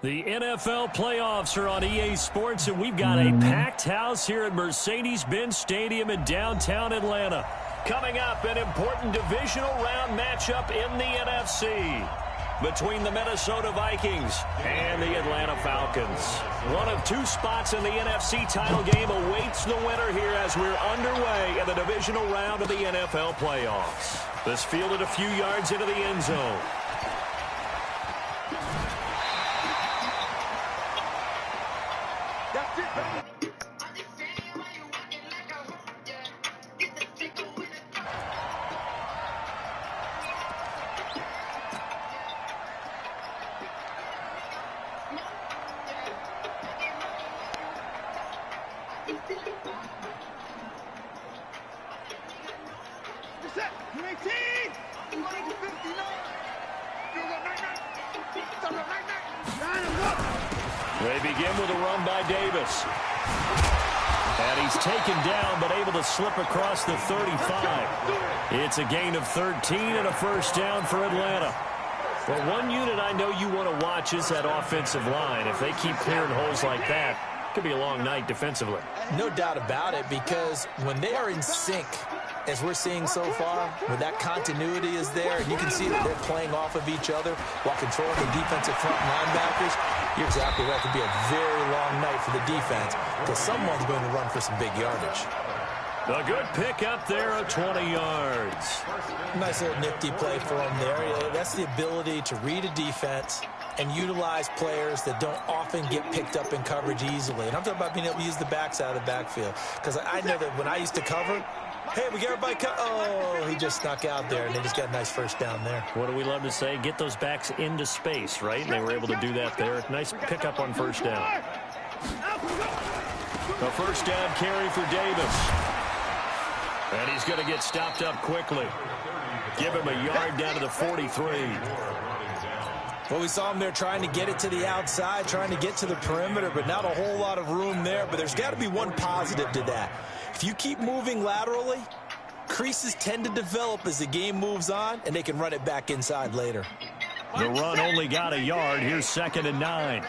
The NFL playoffs are on EA Sports, and we've got a packed house here at Mercedes-Benz Stadium in downtown Atlanta. Coming up, an important divisional round matchup in the NFC between the Minnesota Vikings and the Atlanta Falcons. One of two spots in the NFC title game awaits the winner here as we're underway in the divisional round of the NFL playoffs. This fielded a few yards into the end zone. They begin with a run by Davis. And he's taken down, but able to slip across the 35. It's a gain of 13 and a first down for Atlanta. Well, one unit I know you want to watch is that offensive line. If they keep clearing holes like that, it could be a long night defensively. No doubt about it, because when they are in sync, as we're seeing so far, when that continuity is there, and you can see that they're playing off of each other while controlling the defensive front linebackers, you're exactly right. It could be a very long night for the defense because someone's going to run for some big yardage. A good pick up there of 20 yards. Nice little nifty play for him there. That's the ability to read a defense and utilize players that don't often get picked up in coverage easily. And I'm talking about being able to use the backs out of the backfield. Because I know that when I used to cover, hey, we got everybody cut. Oh, he just snuck out there, and they just got a nice first down there. What do we love to say? Get those backs into space, right? And they were able to do that there. Nice pickup on first down. A first down carry for Davis. And he's going to get stopped up quickly. Give him a yard down to the 43. Well, we saw him there trying to get it to the outside, trying to get to the perimeter, but not a whole lot of room there. But there's got to be one positive to that. If you keep moving laterally, creases tend to develop as the game moves on, and they can run it back inside later. The run only got a yard. Here's 2nd and 9.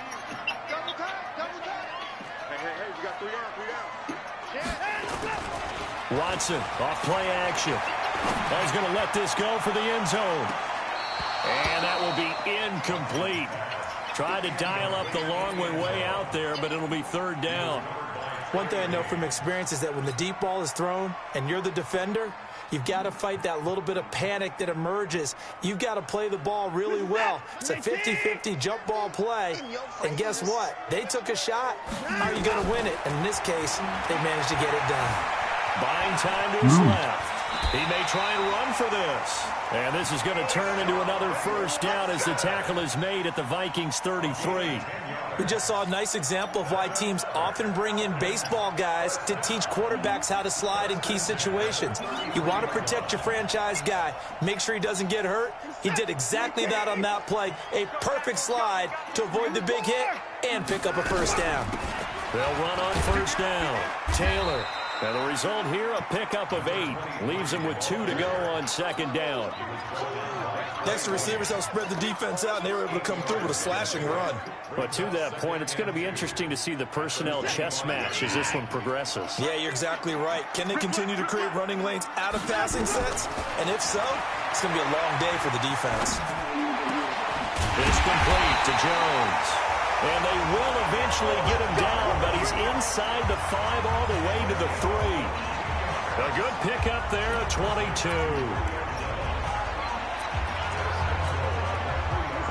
Watson off play action. He's going to let this go for the end zone. And that will be incomplete. Tried to dial up the long way out there, but it'll be 3rd down. One thing I know from experience is that when the deep ball is thrown and you're the defender, you've got to fight that little bit of panic that emerges. You've got to play the ball really well. It's a 50-50 jump ball play. And guess what? They took a shot. How are you going to win it? And in this case, they managed to get it done. Buying time to his left. He may try and run for this. And this is going to turn into another first down as the tackle is made at the Vikings 33. We just saw a nice example of why teams often bring in baseball guys to teach quarterbacks how to slide in key situations. You want to protect your franchise guy. Make sure he doesn't get hurt. He did exactly that on that play. A perfect slide to avoid the big hit and pick up a first down. They'll run on first down. Taylor. And the result here, a pickup of 8. Leaves him with 2 to go on 2nd down. Next, the receivers help spread the defense out, and they were able to come through with a slashing run. But to that point, it's going to be interesting to see the personnel chess match as this one progresses. Yeah, you're exactly right. Can they continue to create running lanes out of passing sets? And if so, it's going to be a long day for the defense. It's complete to Jones. And they will eventually get him down, but he's inside the 5 all the way to the 3. A good pickup there at 22.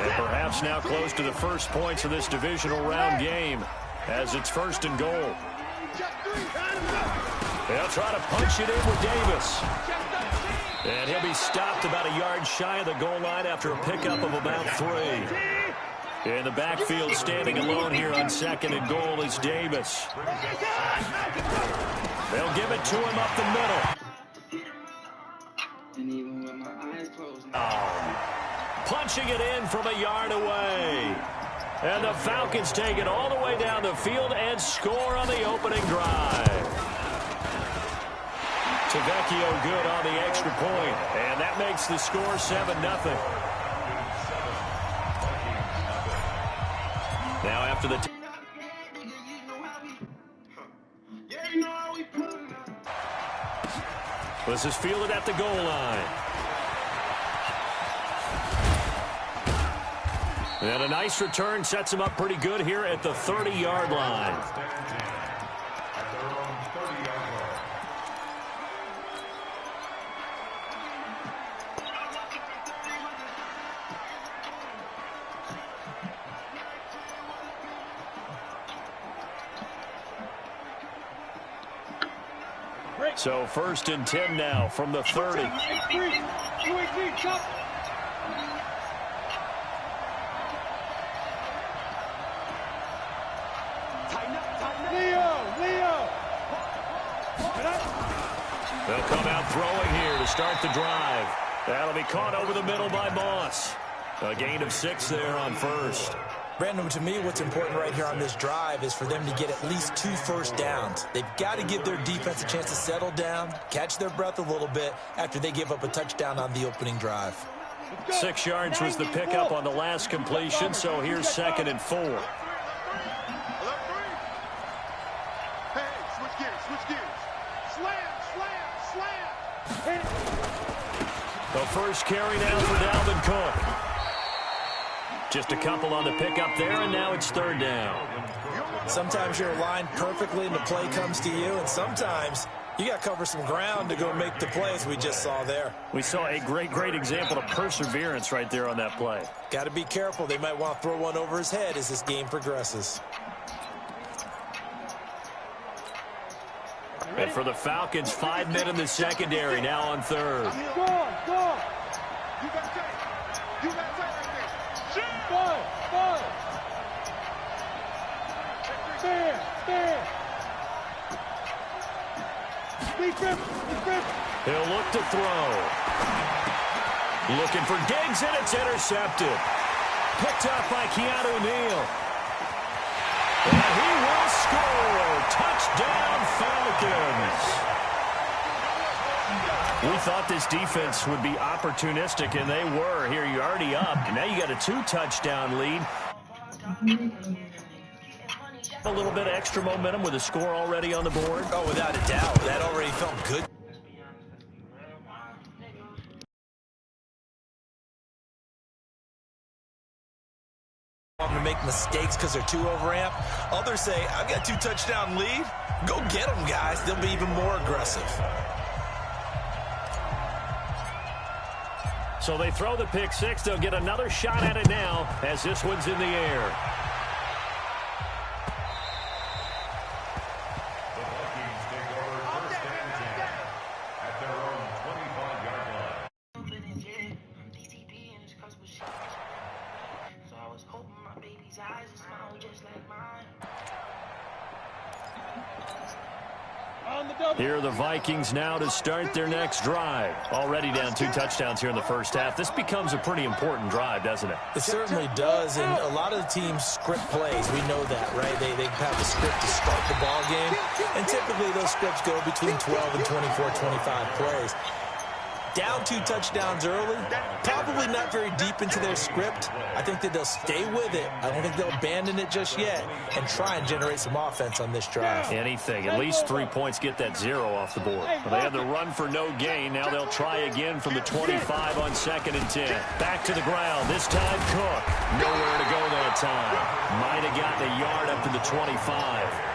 And perhaps now close to the first points of this divisional round game as it's 1st and goal. They'll try to punch it in with Davis. And he'll be stopped about a yard shy of the goal line after a pickup of about 3. In the backfield, standing alone here on 2nd and goal is Davis. They'll give it to him up the middle. And even with my eyes closed. Punching it in from a yard away. And the Falcons take it all the way down the field and score on the opening drive. Tavecchio good on the extra point, and that makes the score 7-0. Now after the this is fielded at the goal line. And a nice return sets him up pretty good here at the 30-yard line. So 1st and 10 now from the 30. They'll come out throwing here to start the drive. That'll be caught over the middle by Moss. A gain of 6 there on 1st. Brandon, to me, what's important right here on this drive is for them to get at least 2 first downs. They've got to give their defense a chance to settle down, catch their breath a little bit after they give up a touchdown on the opening drive. 6 yards was the pickup on the last completion, so here's 2nd and 4. Hey, switch gears. Slam. The first carry now for Dalvin Cook. Just a couple on the pickup there, and now it's 3rd down. Sometimes you're aligned perfectly and the play comes to you, and sometimes you got to cover some ground to go make the plays we just saw there. We saw a great example of perseverance right there on that play. Got to be careful. They might want to throw one over his head as this game progresses. And for the Falcons, 5 men in the secondary now on 3rd. Go. You got tape right there. He'll look to throw. Looking for Diggs, and it's intercepted. Picked up by Keanu Neal. And he will score. Touchdown, Falcons. We thought this defense would be opportunistic, and they were. Here, you're already up. And now you got a 2-touchdown lead. A little bit of extra momentum with a score already on the board. Oh, without a doubt. That already felt good. To make mistakes because they're too overamped. Others say, I've got 2-touchdown lead. Go get them, guys. They'll be even more aggressive. So they throw the pick 6. They'll get another shot at it now as this one's in the air. Here are the Vikings now to start their next drive. Already down 2 touchdowns here in the first half. This becomes a pretty important drive, doesn't it? It certainly does, and a lot of the teams script plays. We know that, right? They have a script to start the ball game, and typically those scripts go between 12 and 24, 25 plays. Down 2 touchdowns early, probably not very deep into their script. I think that they'll stay with it. I don't think they'll abandon it just yet and try and generate some offense on this drive. Anything. At least 3 points, get that 0 off the board. Well, they had the run for no gain. Now they'll try again from the 25 on 2nd and 10. Back to the ground. This time Cook. Nowhere to go that time. Might have gotten a yard up to the 25.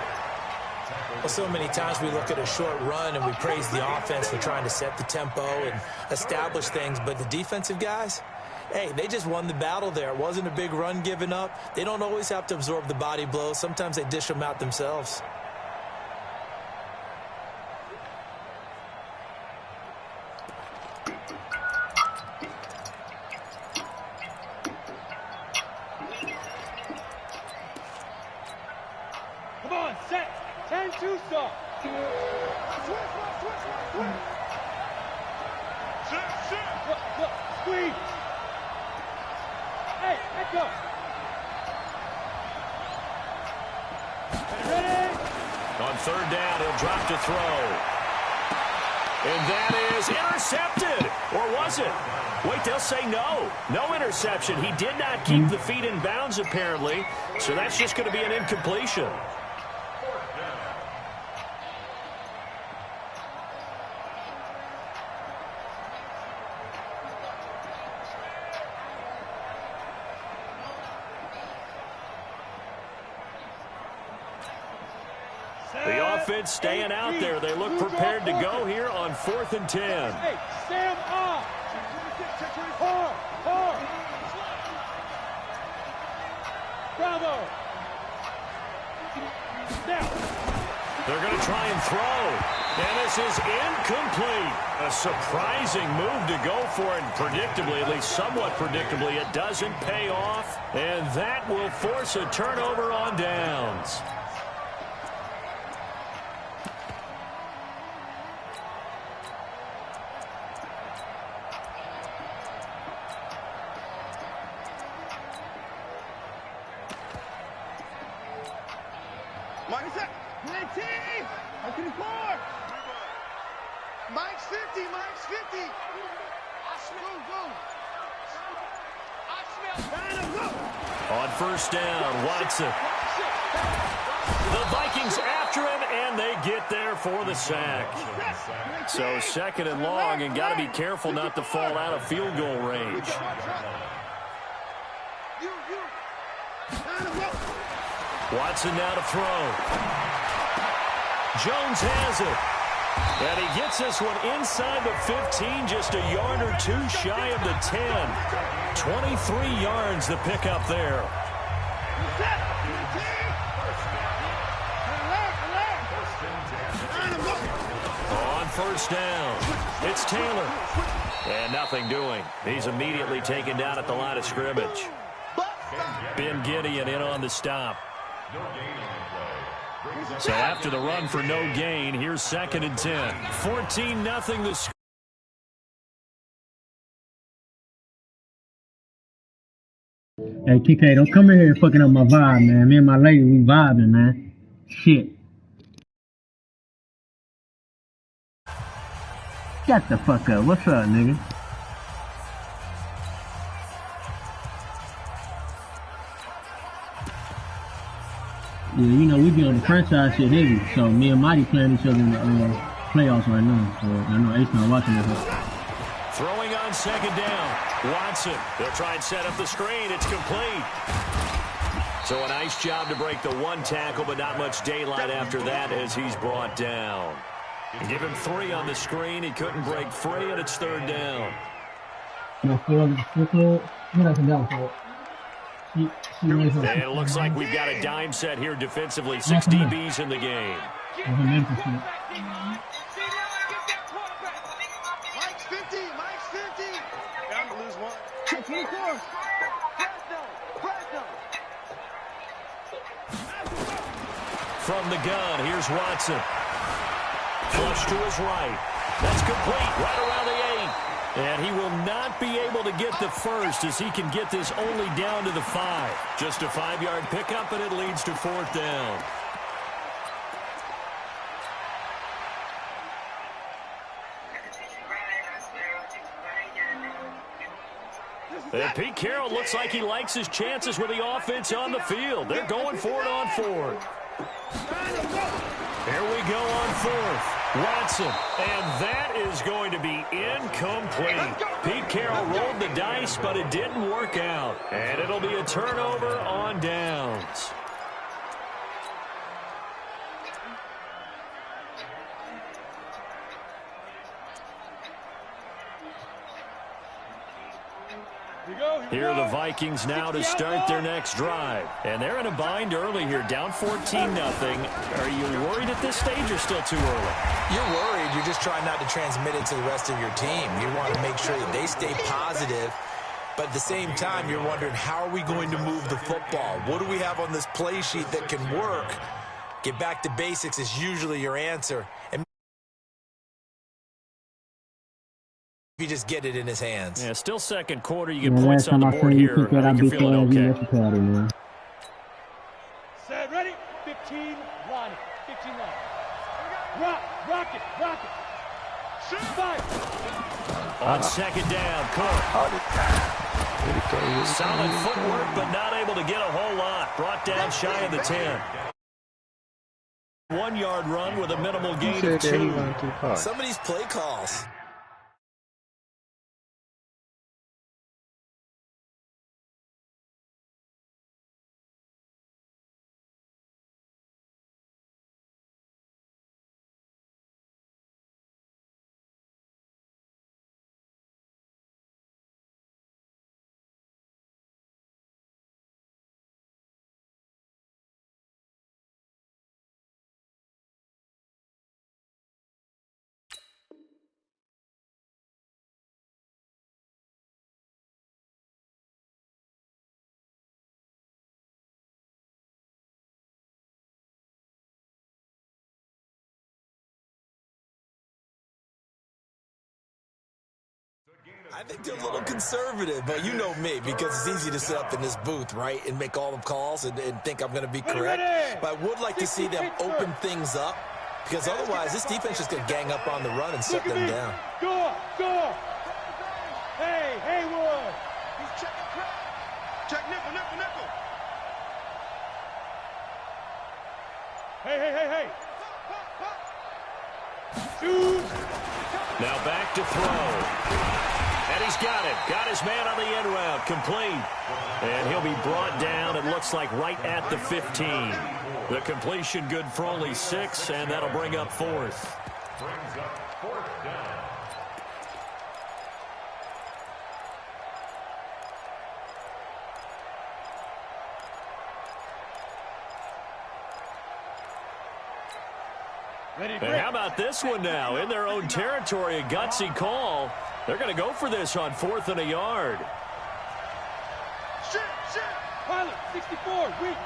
Well, so many times we look at a short run and we praise the offense for trying to set the tempo and establish things, but the defensive guys, Hey, they just won the battle there. It wasn't a big run given up. They don't always have to absorb the body blows. Sometimes they dish them out themselves. Come on, set. 10-2 stop. Switch. Look, squeeze. Hey, let go. Ready? On third down, he'll drop to throw. And that is intercepted. Or was it? Wait, they'll say no. No interception. He did not keep the feet in bounds, apparently. So that's just going to be an incompletion. The offense staying out there. They look prepared to go here on 4th and 10. Hey, Sam off. Hard. Bravo. Now. They're going to try and throw. And this is incomplete. A surprising move to go for it. Predictably, at least somewhat predictably, it doesn't pay off. And that will force a turnover on downs. Mike's set. 19. I can score. Mike's 50. On first down, Watson. The Vikings after him, and they get there for the sack. So 2nd and long, and got to be careful not to fall out of field goal range. Watson now to throw. Jones has it. And he gets this one inside the 15, just a yard or two shy of the 10. 23 yards the pickup there. On first down, it's Taylor. And nothing doing. He's immediately taken down at the line of scrimmage. Ben Gideon in on the stop. So after the run for no gain, here's 2nd and 10. 14-0 the score. Hey, TK, don't come in here fucking up my vibe, man. Me and my lady, we vibing, man. Shit. Shut the fuck up. What's up, nigga? Yeah, you know, we be on the franchise shit heavy. So me and Mighty playing each other in the playoffs right now. So I know Ace not watching this. Throwing on 2nd down. Watson. They'll try and set up the screen. It's complete. So a nice job to break the one tackle, but not much daylight after that as he's brought down. Give him 3 on the screen. He couldn't break free, and it's 3rd down. And it looks like we've got a dime set here defensively. 6 DBs in the game. Mike's 50. Down to lose one. From the gun, here's Watson. Flush to his right. That's complete right around the 8. And he will not be able to get the first as he can get this only down to the 5. Just a 5-yard pickup, and it leads to 4th down. And Pete Carroll looks like he likes his chances with the offense on the field. They're going for it on 4th. Here we go on 4th. Watson, and that is going to be incomplete. Pete Carroll rolled the dice, but it didn't work out. And it'll be a turnover on downs. Here are the Vikings now to start their next drive. And they're in a bind early here, down 14-0. Are you worried at this stage or still too early? You're worried. You're just trying not to transmit it to the rest of your team. You want to make sure that they stay positive. But at the same time, you're wondering, how are we going to move the football? What do we have on this play sheet that can work? Get back to basics is usually your answer. And if you just get it in his hands. Yeah, still second quarter. You get points on the board here. I think you're feeling okay. Set, ready? 15, line it. 15 line. Rock it. Shoot. Five. On second down, Cook. Solid footwork, but not able to get a whole lot. Brought down shy of the 10. 1-yard run with a minimal gain of 2. Some of these play calls. I think they're a little conservative, but you know me, because it's easy to sit up in this booth, right, and make all the calls and think I'm going to be correct. But I would like to see them open things up, because otherwise this defense is going to gang up on the run and shut them down. Go! Hey, Haywood! He's checking crack. Check nickel. Hey. Shoot! Now back to throw. And he's got it. Got his man on the end route. Complete. And he'll be brought down, it looks like, right at the 15. The completion good for only 6, and that'll bring up 4th. Brings up 4th down. And how about this one now? In their own territory, a gutsy call. They're going to go for this on 4th and a yard. Shit! Pilot, 64, weak.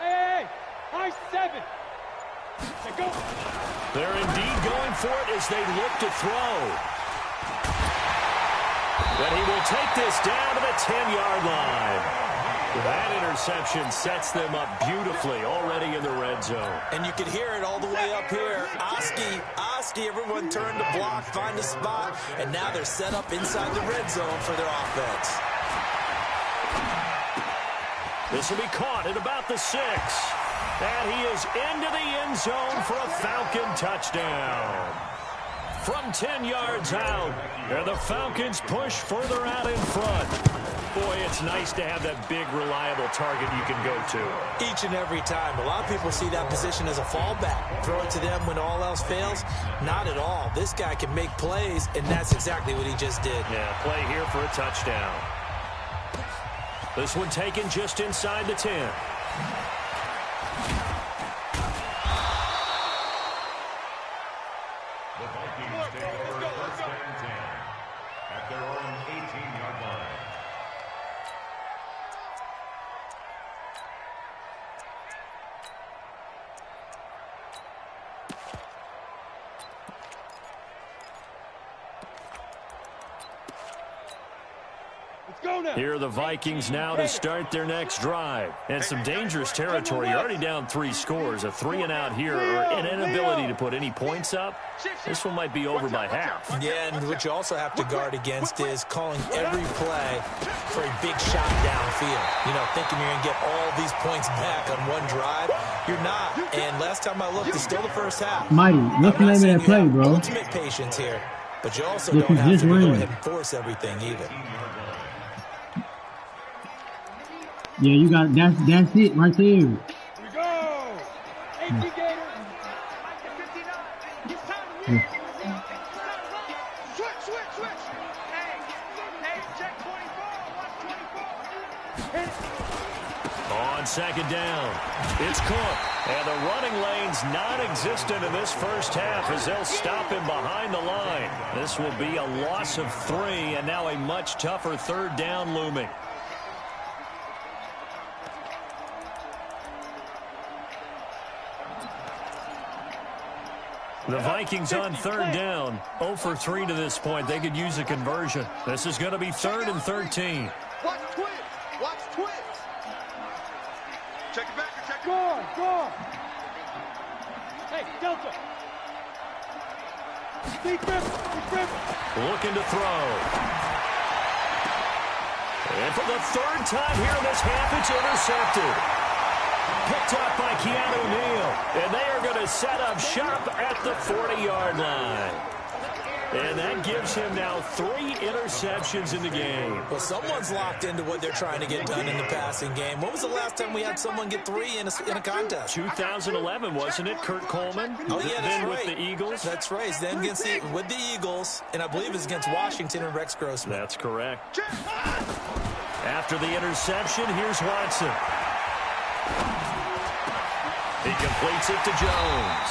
Hey, high 7. Go. They're indeed going for it as they look to throw. But he will take this down to the 10-yard line. That interception sets them up beautifully already in the red zone. And you can hear it all the way up here. Oski, everyone turned to block, find a spot, and now they're set up inside the red zone for their offense. This will be caught at about the 6. And he is into the end zone for a Falcon touchdown. From 10 yards out, and the Falcons push further out in front. Boy, it's nice to have that big, reliable target you can go to. Each and every time. A lot of people see that position as a fallback. Throw it to them when all else fails. Not at all. This guy can make plays, and that's exactly what he just did. Yeah, play here for a touchdown. This one taken just inside the 10. The Vikings take over 1st and 10 at their own 18-yard line. Here are the Vikings now to start their next drive. And some dangerous territory. You're already down 3 scores. A 3-and-out here, or an inability to put any points up. This one might be over by half. Yeah, and what you also have to guard against is calling every play for a big shot downfield. You know, thinking you're going to get all these points back on one drive. You're not. And last time I looked, it's still the first half. Mighty, what's the name of that play, bro? Ultimate patience here. But you also don't have to go ahead and force everything either. Yeah, you got that's it right there. Here we go. 18 Gators. Yeah. Switch. Hey, check 24. Watch 24. On second down, it's Cook. And the running lane's non-existent in this first half as they'll stop him behind the line. This will be a loss of 3, and now a much tougher third down looming. The Vikings on third down, 0 for 3 to this point. They could use a conversion. This is going to be 3rd and 13. Watch twins. Check it back. Go on. Hey, Delta. Deep rip. Looking to throw. And for the 3rd time here in this half, it's intercepted. Picked up by Keanu Neal. And they are going to set up shop at the 40-yard line. And that gives him now 3 interceptions in the game. Well, someone's locked into what they're trying to get done in the passing game. When was the last time we had someone get 3 in a contest? 2011, wasn't it, Kurt Coleman? Oh, yeah, that's then right. with the Eagles? That's right. Then with the Eagles, and I believe it's against Washington and Rex Grossman. That's correct. After the interception, here's Watson. He completes it to Jones.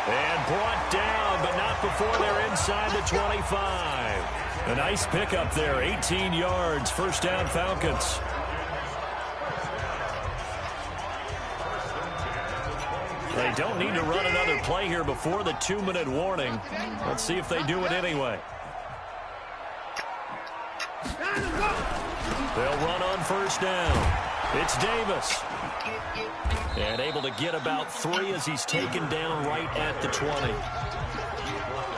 And brought down, but not before they're inside the 25. A nice pickup there, 18 yards, first down Falcons. They don't need to run another play here before the 2-minute warning. Let's see if they do it anyway. They'll run on first down. It's Davis. And able to get about 3 as he's taken down right at the 20.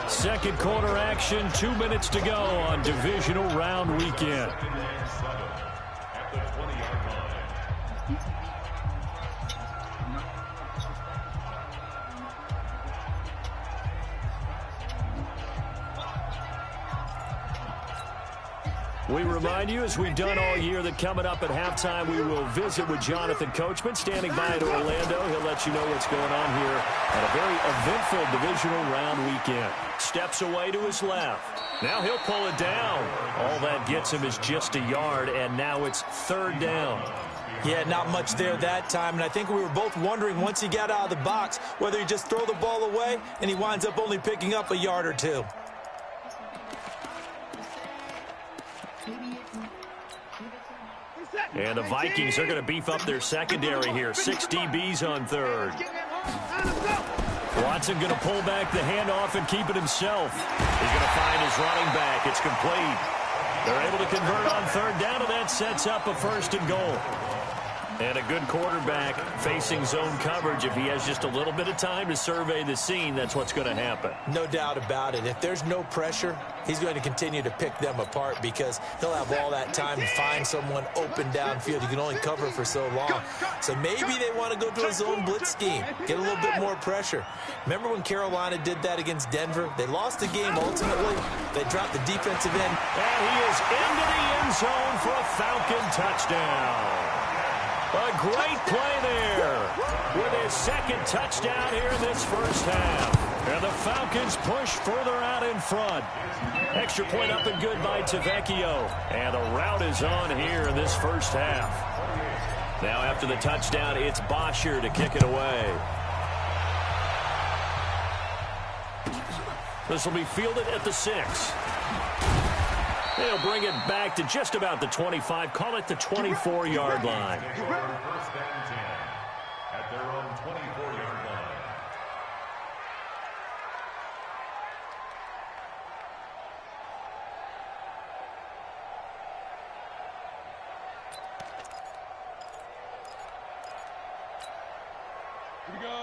Second quarter action, 2 minutes to go on divisional round weekend. We remind you, as we've done all year, that coming up at halftime, we will visit with Jonathan Coachman, standing by in Orlando. He'll let you know what's going on here at a very eventful divisional round weekend. Steps away to his left. Now he'll pull it down. All that gets him is just a yard, and now it's 3rd down. Yeah, not much there that time, and I think we were both wondering once he got out of the box whether he just throw the ball away, and he winds up only picking up a yard or 2. And the Vikings are going to beef up their secondary here. 6 DBs on 3rd. Watson going to pull back the handoff and keep it himself. He's going to find his running back. It's complete. They're able to convert on 3rd down, and that sets up a 1st and goal. And a good quarterback facing zone coverage. If he has just a little bit of time to survey the scene, that's what's going to happen. No doubt about it. If there's no pressure, he's going to continue to pick them apart because he'll have all that time to find someone open downfield. You can only cover for so long. So maybe they want to go to a zone blitz scheme, get a little bit more pressure. Remember when Carolina did that against Denver? They lost the game ultimately. They dropped the defensive end. And he is into the end zone for a Falcon touchdown. A great play there with his 2nd touchdown here in this first half. And the Falcons push further out in front. Extra point up and good by Tavecchio. And the route is on here in this first half. Now after the touchdown, it's Bosher to kick it away. This will be fielded at the 6. They'll bring it back to just about the 25. Call it the 24-yard line. First and 10 at their own 24-yard line.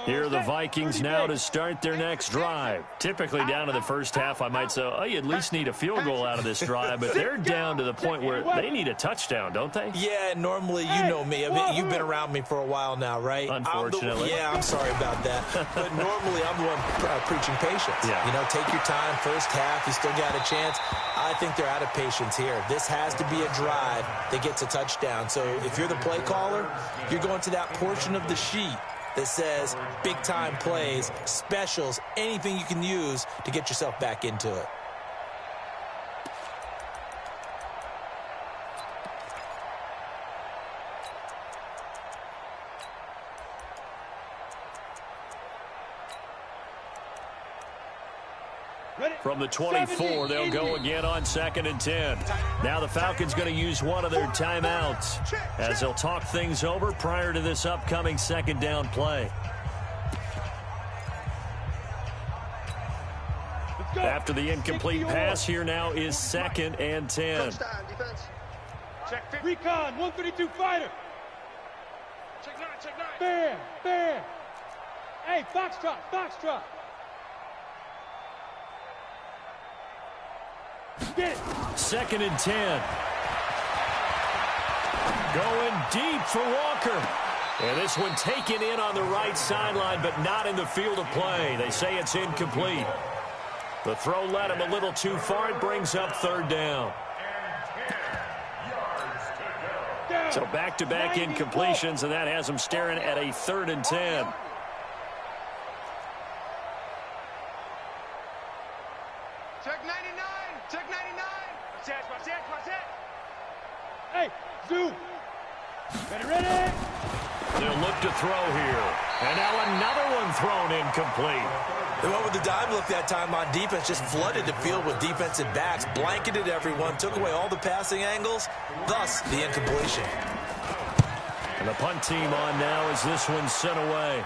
Here are the Vikings now to start their next drive. Typically down to the first half, I might say, oh, you at least need a field goal out of this drive, but they're down to the point where they need a touchdown, don't they? Yeah, normally, you know me. I mean, you've been around me for a while now, right? Unfortunately. I'm sorry about that. But normally, I'm the one preaching patience. Yeah. You know, take your time. First half, you still got a chance. I think they're out of patience here. This has to be a drive that gets a touchdown. So if you're the play caller, you're going to that portion of the sheet that says big-time plays, specials, anything you can use to get yourself back into it. From the 24, they'll go again on 2nd and 10. Now the Falcons going to use one of their timeouts as they'll talk things over prior to this upcoming 2nd down play. After the incomplete pass, here now is 2nd and 10. Check recon, 132 fighter. Check 9, check 9. Bam, bam. Hey, Foxtrot, Foxtrot. Get it. 2nd and 10. Going deep for Walker. And this one taken in on the right sideline, but not in the field of play. They say it's incomplete. The throw led him a little too far. It brings up 3rd down. So back-to-back incompletions, and that has him staring at a 3rd and 10. Check 99, check 99. Watch it. Hey, Zoo. Ready? They'll look to throw here. And now another one thrown incomplete. They went with the dime look that time on defense, just flooded the field with defensive backs, blanketed everyone, took away all the passing angles, thus the incompletion. And the punt team on now as this one's sent away.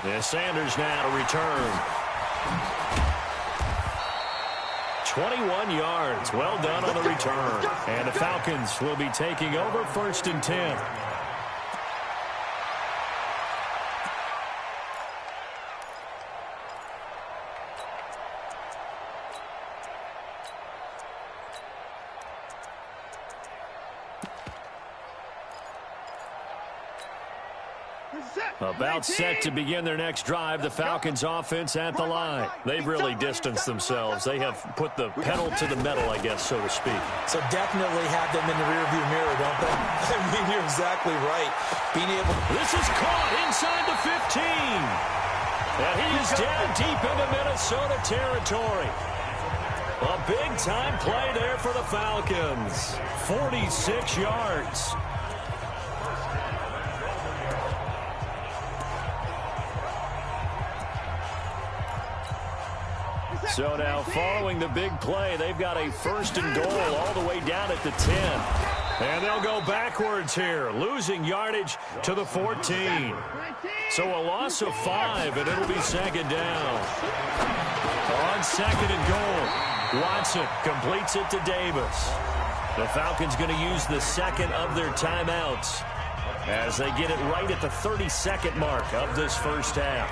There's Sanders now to return. 21 yards. Well done on the return. And the Falcons will be taking over 1st and 10. About set to begin their next drive, the Falcons offense at the line. They've really distanced themselves. They have put the pedal to the metal, I guess, so to speak. So definitely have them in the rearview mirror, don't they? I mean, you're exactly right. Being able. This is caught inside the 15. And he is down deep into Minnesota territory. A big-time play there for the Falcons. 46 yards. So now following the big play, they've got a 1st and goal all the way down at the 10. And they'll go backwards here, losing yardage to the 14. So a loss of 5, and it'll be 2nd down. On 2nd and goal, Watson completes it to Davis. The Falcons going to use the 2nd of their timeouts as they get it right at the 32nd mark of this first half.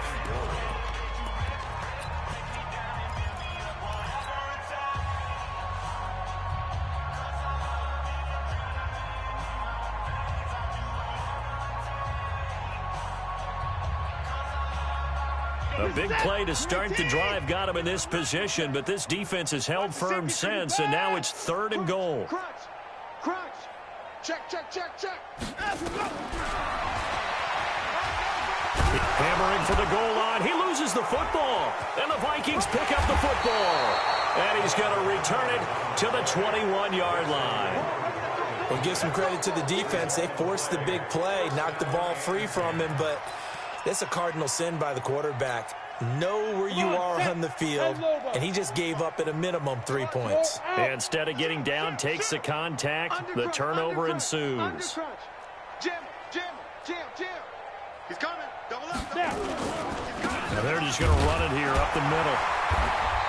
A big play to start the drive got him in this position, but this defense has held firm since, and now it's 3rd and goal. Crunch. Check. Hammering for the goal line. He loses the football, and the Vikings pick up the football. And he's going to return it to the 21-yard line. We'll give some credit to the defense. They forced the big play, knocked the ball free from him, but that's a cardinal sin by the quarterback. Know where you are on the field, and he just gave up at a minimum 3 points. Instead of getting down, takes the contact. The turnover ensues. Jim. He's coming. Double up. Now they're just going to run it here up the middle.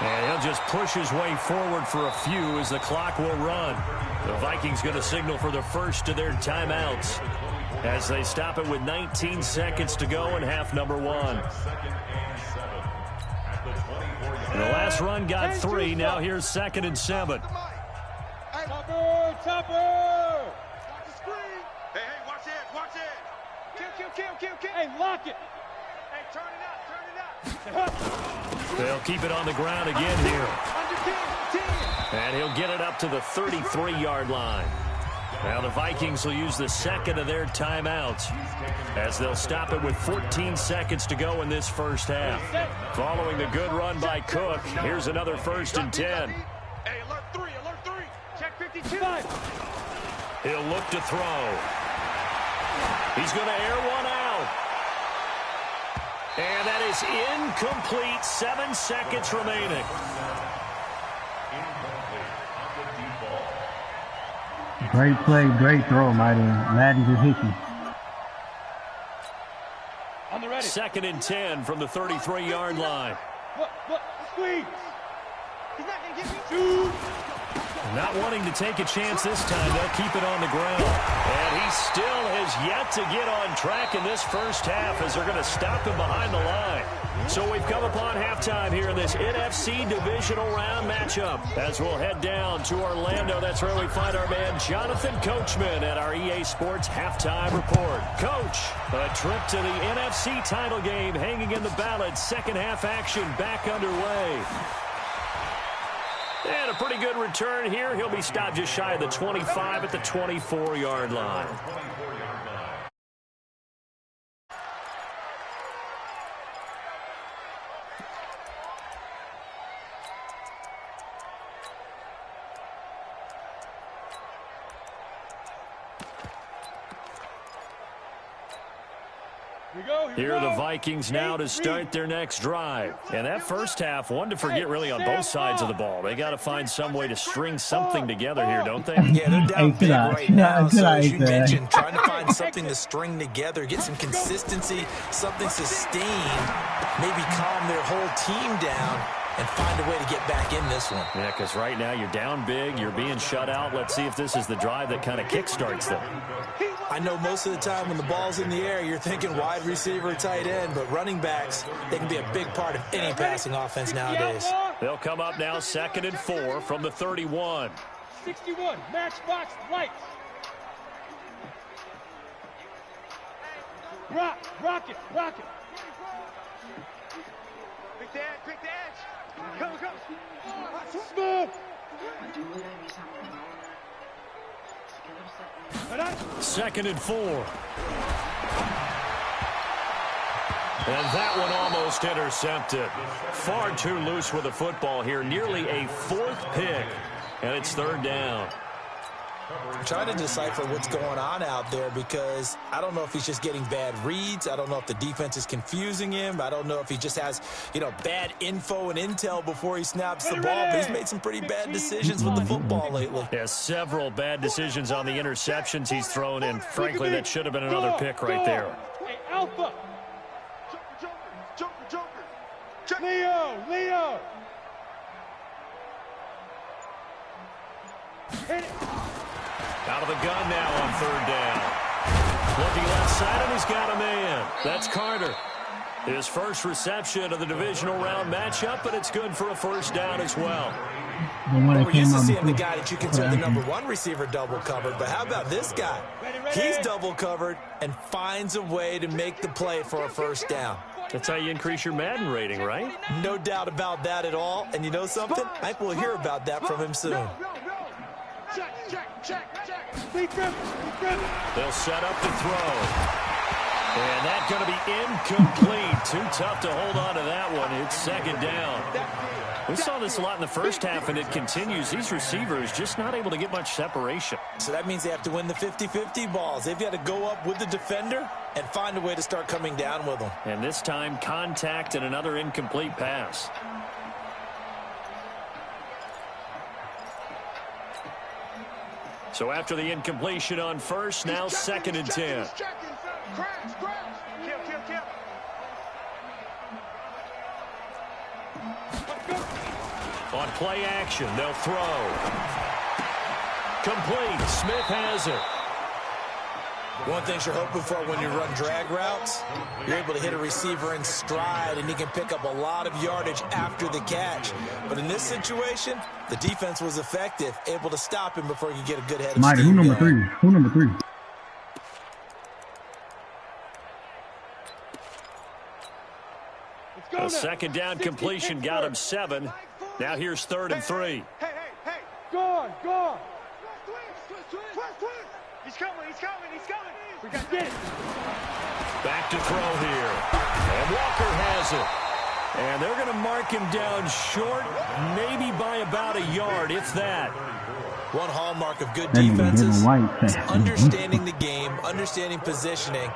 And he'll just push his way forward for a few as the clock will run. The Vikings going to signal for the first of their timeouts as they stop it with 19 seconds to go in half number 1. And the last run got 3. Now here's 2nd and 7. Topper! Watch the screen. Hey, watch it. Kill. Hey, lock it. Hey, turn it up. They'll keep it on the ground again here. Under 10. And he'll get it up to the 33-yard line. Now the Vikings will use the second of their timeouts as they'll stop it with 14 seconds to go in this first half. Following the good run by Cook, here's another 1st and 10. Hey, alert 3, alert 3. Check 52. He'll look to throw. He's going to air one out. And that is incomplete. 7 seconds remaining. Great play, great throw, Mighty. Madden just hit you. On the ready. 2nd and 10 from the 33-yard line. Look, squeeze. He's not going to get me. Shoot. Not wanting to take a chance this time, they'll keep it on the ground. And he still has yet to get on track in this first half as they're going to stop him behind the line. So we've come upon halftime here in this NFC divisional round matchup. As we'll head down to Orlando, that's where we find our man Jonathan Coachman at our EA Sports Halftime Report. Coach, a trip to the NFC title game hanging in the balance. Second half action back underway. And a pretty good return here. He'll be stopped just shy of the 25 at the 24-yard line. Here are the Vikings now to start their next drive. And that first half, one to forget really on both sides of the ball. They got to find some way to string something together here, don't they? Yeah, they're down big right now. So as you mentioned, trying to find something to string together, get some consistency, something sustained, maybe calm their whole team down and find a way to get back in this one. Yeah, because right now you're down big, you're being shut out. Let's see if this is the drive that kind of kickstarts them. I know most of the time when the ball's in the air, you're thinking wide receiver, tight end, but running backs, they can be a big part of any passing offense nowadays. They'll come up now 2nd and 4 from the 31. 61, matchbox lights. Rock it. Quick dash. Come. Smooth. 2nd and 4. And that one almost intercepted. Far too loose with the football here. Nearly a 4th pick. And it's 3rd down. I'm trying to decipher what's going on out there because I don't know if he's just getting bad reads. I don't know if the defense is confusing him. I don't know if he just has, bad info and intel before he snaps the ball. But he's made some pretty bad decisions with the football lately. Yeah, several bad decisions on the interceptions he's thrown in. Frankly, that should have been another pick right there. Hey, Alpha. Joker. Leo. Hit it. Out of the gun now on 3rd down. Looking left side, and he's got a man. That's Carter. His first reception of the divisional round matchup, but it's good for a 1st down as well. We're used to seeing the guy that you consider the number 1 receiver double covered, but how about this guy? He's double covered and finds a way to make the play for a 1st down. That's how you increase your Madden rating, right? No doubt about that at all. And you know something? I think we'll hear about that from him soon. Check. They'll set up to throw. And that's going to be incomplete. Too tough to hold on to that one. It's 2nd down. We saw this a lot in the first half, and it continues. These receivers just not able to get much separation. So that means they have to win the 50-50 balls. They've got to go up with the defender and find a way to start coming down with them. And this time, contact and another incomplete pass. So after the incompletion on first, now 2nd and 10. Kill. On play action, they'll throw. Complete. Smith has it. One thing you're hoping for when you run drag routes, you're able to hit a receiver in stride, and he can pick up a lot of yardage after the catch. But in this situation, the defense was effective, able to stop him before he could get a good head of steam. Who number 3? Who number 3? A 2nd down completion got him 7. Now here's 3rd and 3. Hey. Go on. He's coming, he's coming, he's coming. We got this. Back to throw here. And Walker has it. And they're going to mark him down short, maybe by about a yard, if that. One hallmark of good defenses is understanding the game, understanding positioning,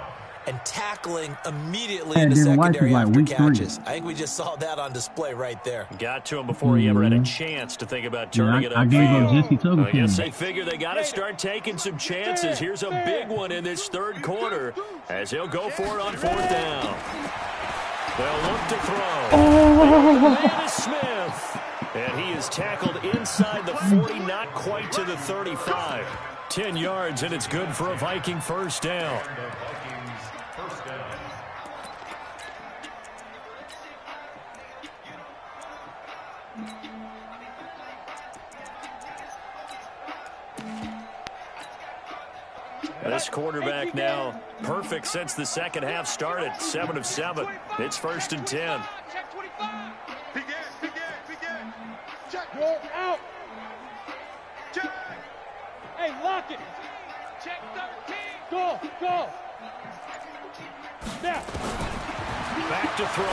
and tackling immediately in the secondary after catches. I think we just saw that on display right there. Got to him before he ever had a chance to think about turning it upfield. I guess they figure they got to start taking some chances. Here's a big one in this third quarter as he'll go for it on fourth down. They'll look to throw. The man is Smith. And he is tackled inside the 40, not quite to the 35. 10 yards, and it's good for a Viking first down. This quarterback now perfect since the second half started. 7 of 7. It's 1st and 10. Check 25. Begin. Check. Roll out. Check. Hey, lock it. Check 13. Go. Now. Back to throw.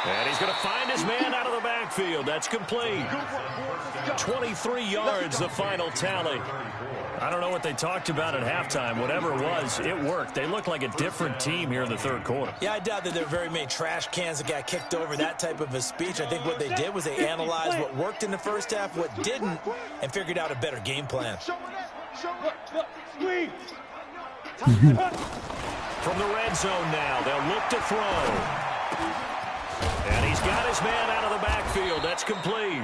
And he's going to find his man out of the backfield. That's complete. 23 yards, the final tally. I don't know what they talked about at halftime. Whatever it was, it worked. They look like a different team here in the third quarter. Yeah, I doubt that there are very many trash cans that got kicked over, that type of a speech. I think what they did was they analyzed what worked in the first half, what didn't, and figured out a better game plan. Look, squeeze. From the red zone now, they'll look to throw. And he's got his man out of the backfield. That's complete.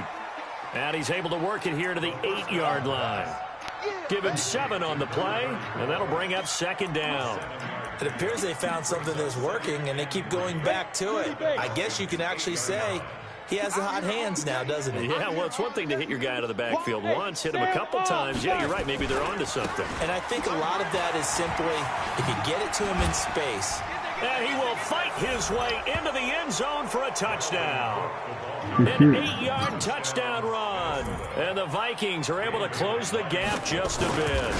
And he's able to work it here to the 8-yard line. Given 7 on the play, and that'll bring up second down. It appears they found something that's working, and they keep going back to it. I guess you can actually say he has the hot hands now, doesn't he? Yeah, well, it's one thing to hit your guy out of the backfield once, hit him a couple times. Yeah, you're right. Maybe they're onto something. And I think a lot of that is simply if you get it to him in space. And he will fight his way into the end zone for a touchdown. An 8-yard touchdown run. And the Vikings are able to close the gap just a bit.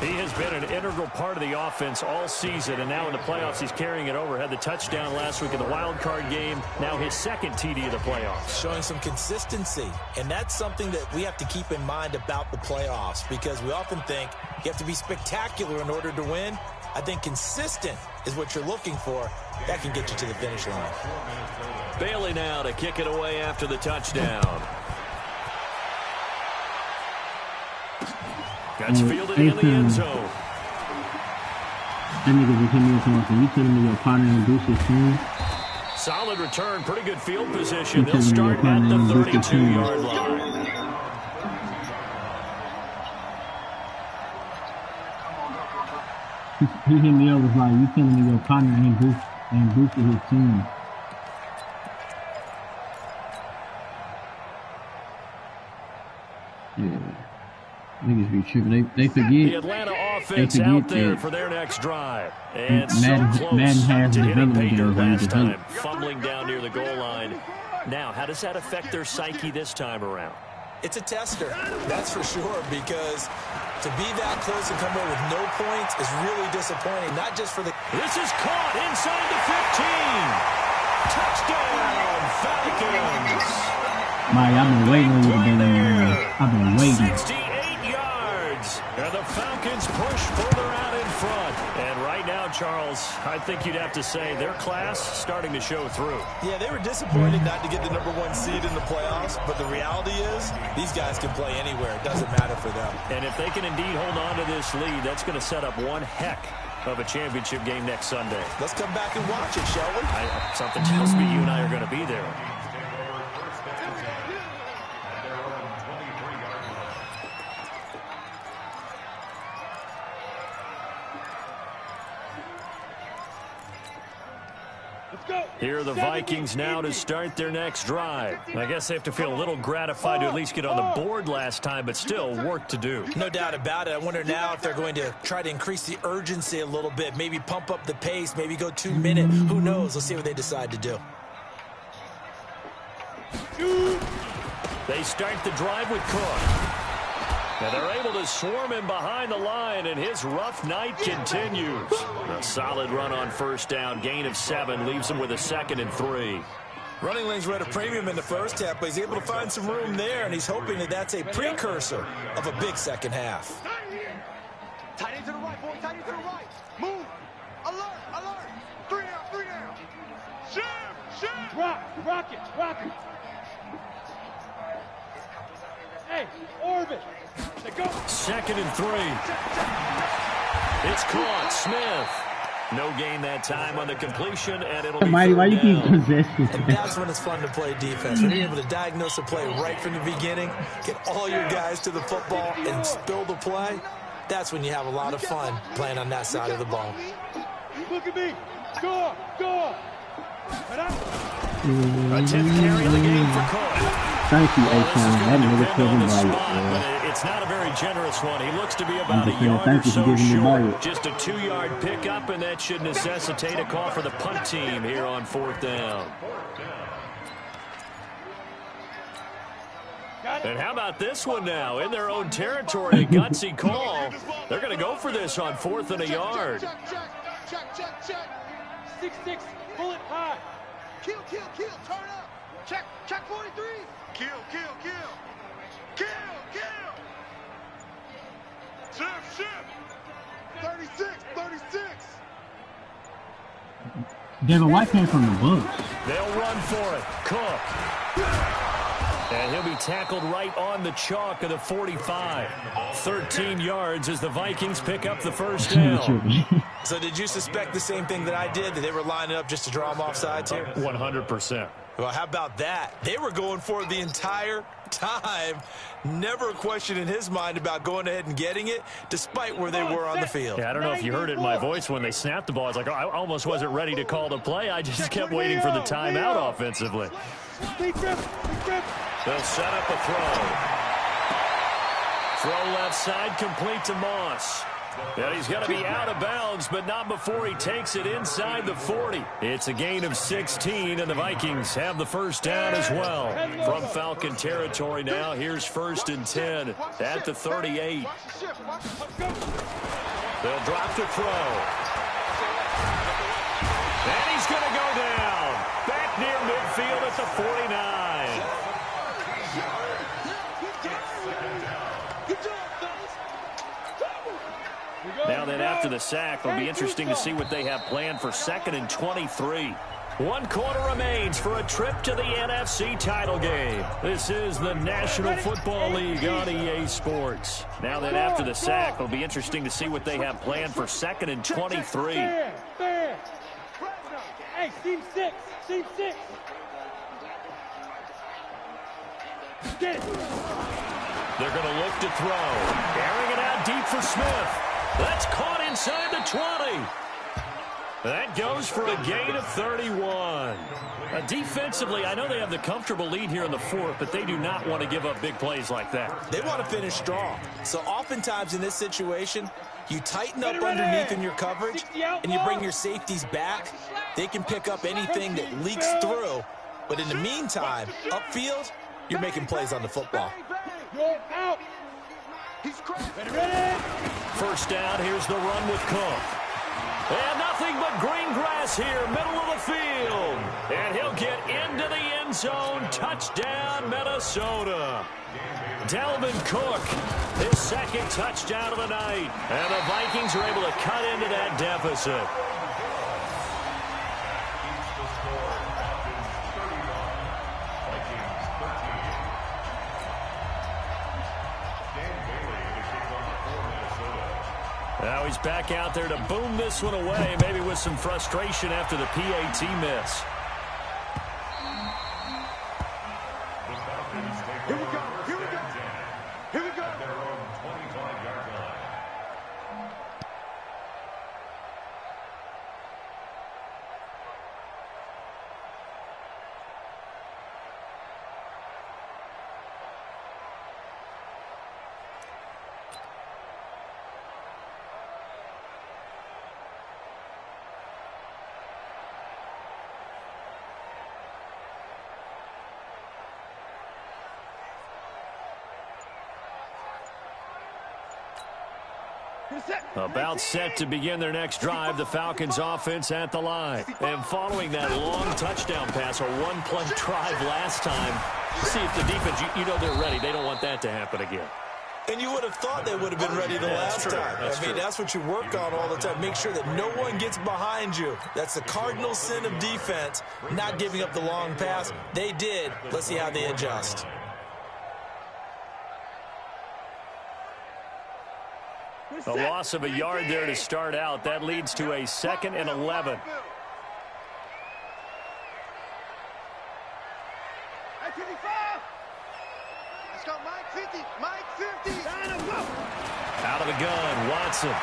He has been an integral part of the offense all season, and now in the playoffs he's carrying it over. Had the touchdown last week in the wild card game. Now his second TD of the playoffs. Showing some consistency, and that's something that we have to keep in mind about the playoffs, because we often think you have to be spectacular in order to win. I think consistent is what you're looking for. That can get you to the finish line. Bailey now to kick it away after the touchdown. Got fielded in the end zone. That nigga just hit me with something. You telling me your partner and boost his team? Solid return, pretty good field position. They'll start at the 32-yard line. He hit me up with like, you telling me your partner and boosted his team. Yeah. Niggas be tripping. They forget. The Atlanta offense out there for their next drive. And Madden has to hitting development pay dirt games last time, fumbling down near the goal line. Now, how does that affect their psyche this time around? It's a tester, that's for sure, because to be that close and come away with no points is really disappointing, not just for the... This is caught inside the 15. Touchdown, Falcons. Mike, I've been waiting on you to be there. I've been waiting. 68 yards. And the Falcons push further out in front. And right now, Charles, I think you'd have to say their class starting to show through. Yeah, they were disappointed not to get the #1 seed in the playoffs, but the reality is these guys can play anywhere. It doesn't matter for them. And if they can indeed hold on to this lead, that's going to set up one heck of a championship game next Sunday. Let's come back and watch it, shall we? Something tells me you and I are going to be there. Here are the Vikings now to start their next drive. I guess they have to feel a little gratified to at least get on the board last time, but still work to do. No doubt about it. I wonder now if they're going to try to increase the urgency a little bit, maybe pump up the pace, maybe go 2-minute. Who knows? Let's see what they decide to do. They start the drive with Cook. And they're able to swarm him behind the line, and his rough night continues. A solid run on first down, gain of 7, leaves him with a 2nd and 3. Running lanes were at a premium in the first half, but he's able to find some room there, and he's hoping that that's a precursor of a big second half. Tight end to the right, boy. Tight end to the right. Move. Alert, alert. 3 down, 3 down. Shim. Rock it. Hey, orbit. They go. 2nd and 3. It's caught. Smith. No gain that time on the completion, and it'll be Mighty, why you keep down. possessing? And that's when it's fun to play defense. When you're able to diagnose a play right from the beginning, get all your guys to the football, and spill the play, that's when you have a lot of fun playing on that side of the ball. Look at me. Go. A 10th carry of the game for Cook. Thank you, Well, this is A-Town. going That to nigga depend killed on him the by spot, it, but it's not a very generous one. He looks to be about a just saying, yard or thank you for so giving me by short. it. Just a 2-yard pickup, and that should necessitate a call for the punt team here on 4th down. And how about this one now? In their own territory, a gutsy call. They're going to go for this on 4th and a yard. Check. 6-6. Pull it high. Kill. Turn up. Check 43. Kill. Ship. 36. Devin White came from the Bucks. They'll run for it. Cook. And he'll be tackled right on the chalk of the 45. 13 yards as the Vikings pick up the first down. So did you suspect the same thing that I did, that they were lining up just to draw him off sides here? 100%. Well, how about that? They were going for it the entire time. Never a question in his mind about going ahead and getting it, despite where they were on the field. Yeah, I don't know if you heard it in my voice when they snapped the ball. I was like, I almost wasn't ready to call the play. I just kept waiting for the timeout offensively. Big grip. They'll set up a throw. Throw left side, complete to Moss. And he's going to be out of bounds, but not before he takes it inside the 40. It's a gain of 16, and the Vikings have the first down as well. From Falcon territory now, here's 1st and 10 at the 38. They'll drop to throw. And he's going to go down. Back near midfield at the 49. Now then, after the sack, it'll be interesting to see what they have planned for 2nd and 23. 1 quarter remains for a trip to the NFC title game. This is the National Football League on EA Sports. Now then, after the sack, it'll be interesting to see what they have planned for 2nd and 23. Fair. Hey, team 6. Get it. They're going to look to throw. Airing it out deep for Smith. That's caught inside the 20. That goes for a gain of 31. Defensively, I know they have the comfortable lead here in the 4th, but they do not want to give up big plays like that. They want to finish strong. So oftentimes in this situation, you tighten up underneath in your coverage, and you bring your safeties back. They can pick up anything that leaks through. But in the meantime, upfield, you're making plays on the football. You're out. He's ready. First down, here's the run with Cook. And nothing but green grass here, middle of the field. And he'll get into the end zone. Touchdown, Minnesota. Dalvin Cook, his 2nd touchdown of the night. And the Vikings are able to cut into that deficit. Now he's back out there to boom this one away, maybe with some frustration after the PAT miss. Here we go. About set to begin their next drive, the Falcons offense at the line. And following that long touchdown pass, a one-play drive last time, see if the defense, you know they're ready. They don't want that to happen again. And you would have thought they would have been ready the last time. I mean, that's what you work on all the time. Make sure that no one gets behind you. That's the cardinal sin of defense, not giving up the long pass. They did. Let's see how they adjust. A loss of a yard there to start out. That leads to a 2nd and 11. Let's go, Mike 50. Mike 50. Out of the gun, Watson.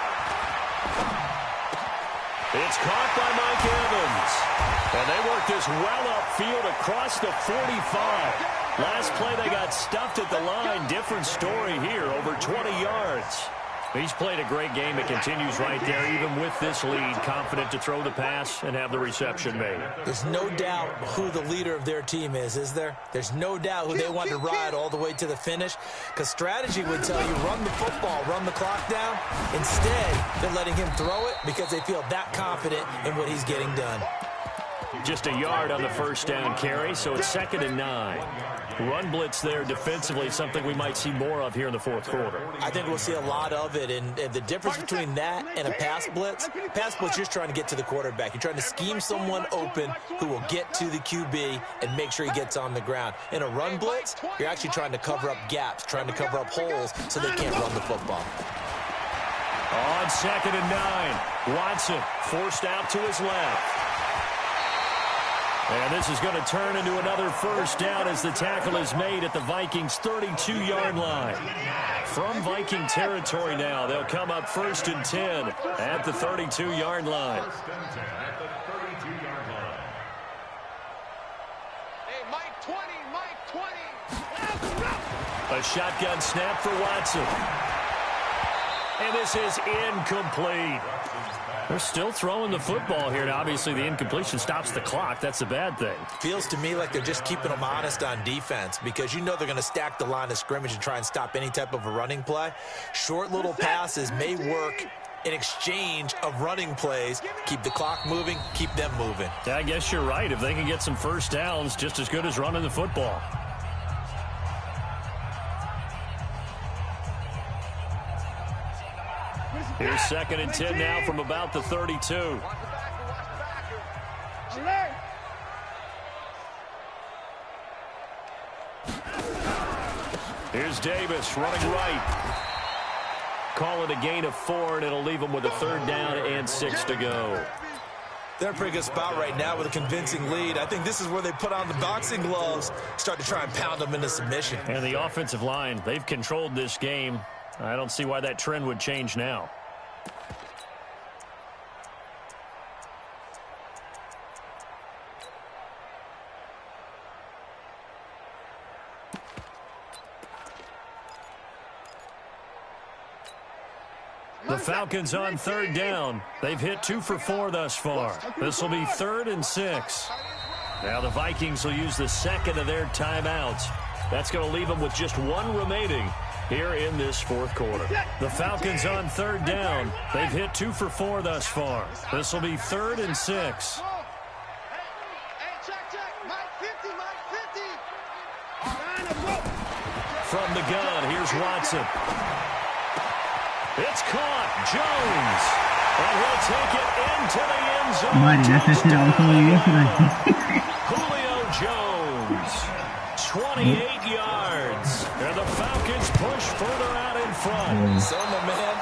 It's caught by Mike Evans. And they work this well upfield across the 45. Last play, they got stuffed at the line. Different story here, over 20 yards. He's played a great game. It continues right there, even with this lead. Confident to throw the pass and have the reception made. There's no doubt who the leader of their team is there? There's no doubt who they want to ride all the way to the finish. Because strategy would tell you, run the football, run the clock down. Instead, they're letting him throw it because they feel that confident in what he's getting done. Just a yard on the first down carry, so it's 2nd and 9. Run blitz there defensively, something we might see more of here in the fourth quarter. I think we'll see a lot of it, and the difference between that and a pass blitz, you're just trying to get to the quarterback. You're trying to scheme someone open who will get to the QB and make sure he gets on the ground. In a run blitz, you're actually trying to cover up gaps, trying to cover up holes so they can't run the football. On 2nd and 9, Watson forced out to his left. And this is going to turn into another first down as the tackle is made at the Vikings' 32-yard line. From Viking territory now, they'll come up 1st and 10 at the 32-yard line. Hey, Mike 20, Mike 20. A shotgun snap for Watson. And this is incomplete. They're still throwing the football here. Now, obviously, the incompletion stops the clock. That's a bad thing. Feels to me like they're just keeping them honest on defense because you know they're going to stack the line of scrimmage and try and stop any type of a running play. Short little passes may work in exchange of running plays. Keep the clock moving, keep them moving. Yeah, I guess you're right. If they can get some first downs, just as good as running the football. Here's 2nd and 10 now from about the 32. Here's Davis running right. Call it a gain of 4, and it'll leave them with a 3rd down and 6 to go. They're in a pretty good spot right now with a convincing lead. I think this is where they put on the boxing gloves, start to try and pound them into submission. And the offensive line, they've controlled this game. I don't see why that trend would change now. The Falcons on 3rd down. They've hit 2 for 4 thus far. This will be 3rd and 6. Now the Vikings will use the 2nd of their timeouts. That's going to leave them with just 1 remaining here in this 4th quarter. The Falcons on 3rd down. They've hit 2 for 4 thus far. This will be 3rd and 6. Hey, check. Mike 50, Mike 50. From the gun, here's Watson. It's caught. Jones. And he'll take it into the end zone. Mighty, that's that shit I was telling you yesterday. Julio Jones. 28 yards. And the Falcons push further out in front. So, my man,